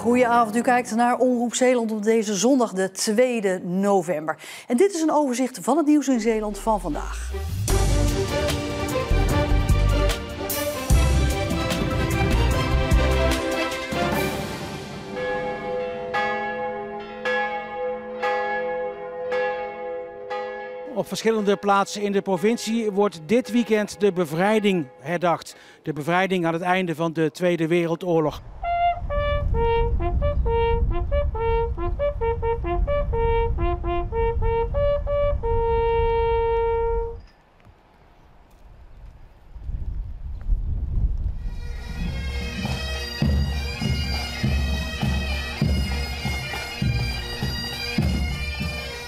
Goedenavond, u kijkt naar Omroep Zeeland op deze zondag de 2e november. En dit is een overzicht van het nieuws in Zeeland van vandaag. Op verschillende plaatsen in de provincie wordt dit weekend de bevrijding herdacht. De bevrijding aan het einde van de Tweede Wereldoorlog.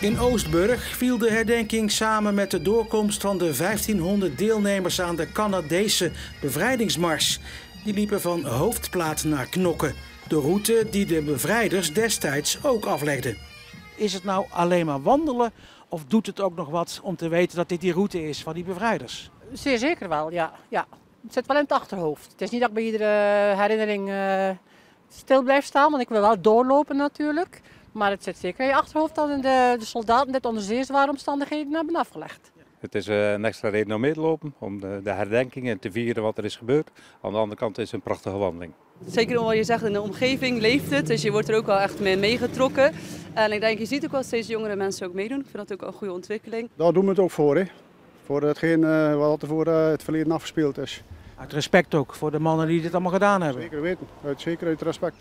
In Oostburg viel de herdenking samen met de doorkomst van de 1500 deelnemers aan de Canadese bevrijdingsmars. Die liepen van Hoofdplaat naar Knokke, de route die de bevrijders destijds ook aflegden. Is het nou alleen maar wandelen of doet het ook nog wat om te weten dat dit die route is van die bevrijders? Zeer zeker wel, ja. Het zit wel in het achterhoofd. Het is niet dat ik bij iedere herinnering stil blijf staan, want ik wil wel doorlopen natuurlijk. Maar het zit zeker in je achterhoofd dat de soldaten dit onder zeer zware omstandigheden hebben afgelegd. Het is een extra reden om mee te lopen, om de herdenkingen te vieren wat er is gebeurd. Aan de andere kant is het een prachtige wandeling. Zeker omdat je zegt, in de omgeving leeft het, dus je wordt er ook wel echt mee meegetrokken. En ik denk, je ziet ook wel steeds jongere mensen ook meedoen. Ik vind dat ook een goede ontwikkeling. Daar doen we het ook voor, hè? Voor hetgeen wat er voor het verleden afgespeeld is. Uit respect ook voor de mannen die dit allemaal gedaan hebben. Zeker weten, zeker uit respect.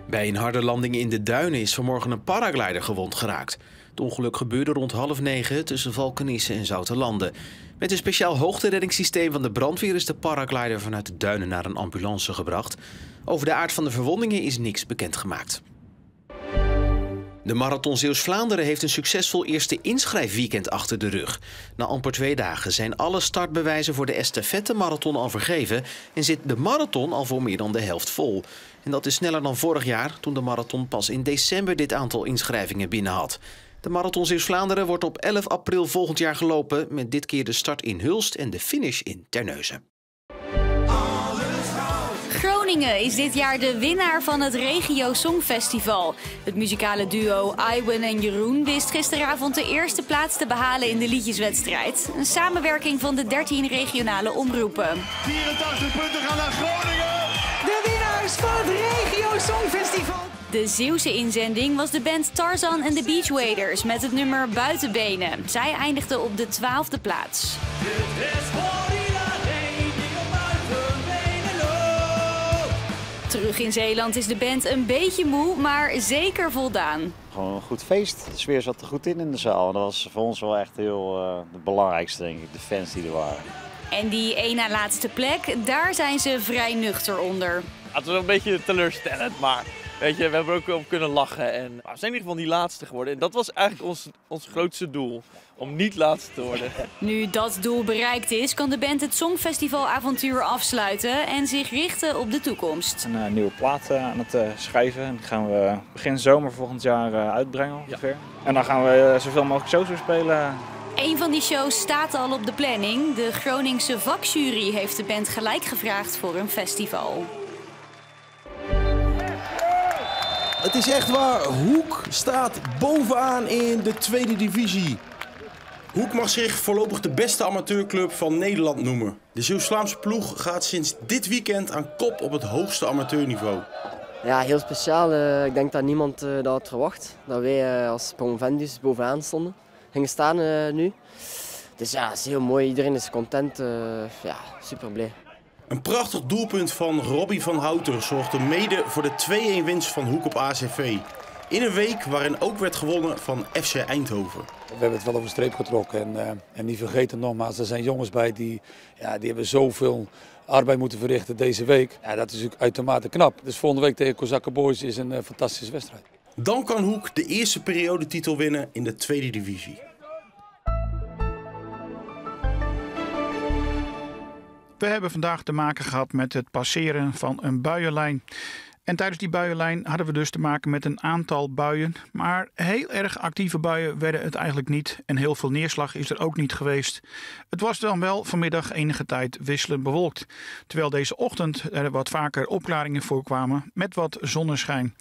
Bij een harde landing in de duinen is vanmorgen een paraglider gewond geraakt. Het ongeluk gebeurde rond 8:30 tussen Valkenisse en Zoutelande. Met een speciaal hoogtereddingssysteem van de brandweer is de paraglider vanuit de duinen naar een ambulance gebracht. Over de aard van de verwondingen is niks bekendgemaakt. De Marathon Zeeuws-Vlaanderen heeft een succesvol eerste inschrijfweekend achter de rug. Na amper 2 dagen zijn alle startbewijzen voor de estafette-marathon al vergeven en zit de marathon al voor meer dan de helft vol. En dat is sneller dan vorig jaar, toen de marathon pas in december dit aantal inschrijvingen binnen had. De Marathon Zeeuws-Vlaanderen wordt op 11 april volgend jaar gelopen, met dit keer de start in Hulst en de finish in Terneuzen. Groningen is dit jaar de winnaar van het Regio Songfestival. Het muzikale duo Iwan en Jeroen wist gisteravond de eerste plaats te behalen in de liedjeswedstrijd. Een samenwerking van de 13 regionale omroepen. 84 punten gaan naar Groningen! De winnaars van het Regio Songfestival. De Zeeuwse inzending was de band Tarzan en de Beachwaders met het nummer Buitenbenen. Zij eindigden op de 12e plaats. Terug in Zeeland is de band een beetje moe, maar zeker voldaan. Gewoon een goed feest. De sfeer zat er goed in de zaal. En dat was voor ons wel echt heel het belangrijkste, denk ik. De fans die er waren. En die één na laatste plek, daar zijn ze vrij nuchter onder. Het was een beetje teleurstellend, maar weet je, we hebben er ook op kunnen lachen. En we zijn in ieder geval niet laatste geworden. En dat was eigenlijk ons grootste doel, om niet laatste te worden. Nu dat doel bereikt is, kan de band het Songfestivalavontuur afsluiten en zich richten op de toekomst. Een nieuwe plaat aan het schrijven. En die gaan we begin zomer volgend jaar uitbrengen ongeveer. Ja. En dan gaan we zoveel mogelijk shows weer spelen. Een van die shows staat al op de planning. De Groningse vakjury heeft de band gelijk gevraagd voor een festival. Het is echt waar, Hoek staat bovenaan in de tweede divisie. Hoek mag zich voorlopig de beste amateurclub van Nederland noemen. De Zeeuws-Vlaamse ploeg gaat sinds dit weekend aan kop op het hoogste amateurniveau. Ja, heel speciaal. Ik denk dat niemand dat had verwacht. Dat wij als promovendus bovenaan stonden. Gingen staan nu. Dus ja, het is heel mooi. Iedereen is content. Ja, super blij. Een prachtig doelpunt van Robbie van Houter zorgde mede voor de 2-1 winst van Hoek op ACV. In een week waarin ook werd gewonnen van FC Eindhoven. We hebben het wel over de streep getrokken en niet vergeten nogmaals, er zijn jongens bij die hebben zoveel arbeid moeten verrichten deze week. Ja, dat is natuurlijk uitermate knap. Dus volgende week tegen Kozakken Boys is een fantastische wedstrijd. Dan kan Hoek de eerste periodetitel winnen in de tweede divisie. We hebben vandaag te maken gehad met het passeren van een buienlijn. En tijdens die buienlijn hadden we dus te maken met een aantal buien. Maar heel erg actieve buien werden het eigenlijk niet. En heel veel neerslag is er ook niet geweest. Het was dan wel vanmiddag enige tijd wisselend bewolkt. Terwijl deze ochtend er wat vaker opklaringen voorkwamen met wat zonneschijn.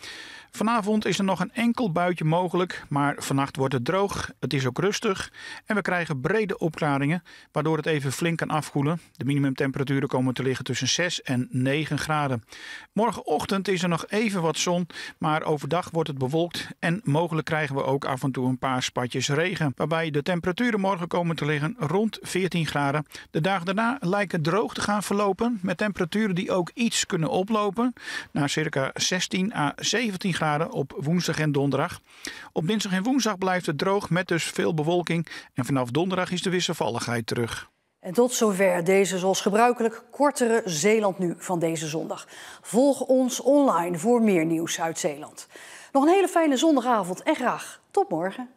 Vanavond is er nog een enkel buitje mogelijk, maar vannacht wordt het droog. Het is ook rustig en we krijgen brede opklaringen, waardoor het even flink kan afkoelen. De minimumtemperaturen komen te liggen tussen 6 en 9 graden. Morgenochtend is er nog even wat zon, maar overdag wordt het bewolkt en mogelijk krijgen we ook af en toe een paar spatjes regen. Waarbij de temperaturen morgen komen te liggen rond 14 graden. De dagen daarna lijken droog te gaan verlopen met temperaturen die ook iets kunnen oplopen naar circa 16 à 17 graden op woensdag en donderdag. Op dinsdag en woensdag blijft het droog met dus veel bewolking en vanaf donderdag is de wisselvalligheid terug. En tot zover deze zoals gebruikelijk kortere Zeeland Nu van deze zondag. Volg ons online voor meer nieuws uit Zeeland. Nog een hele fijne zondagavond en graag tot morgen.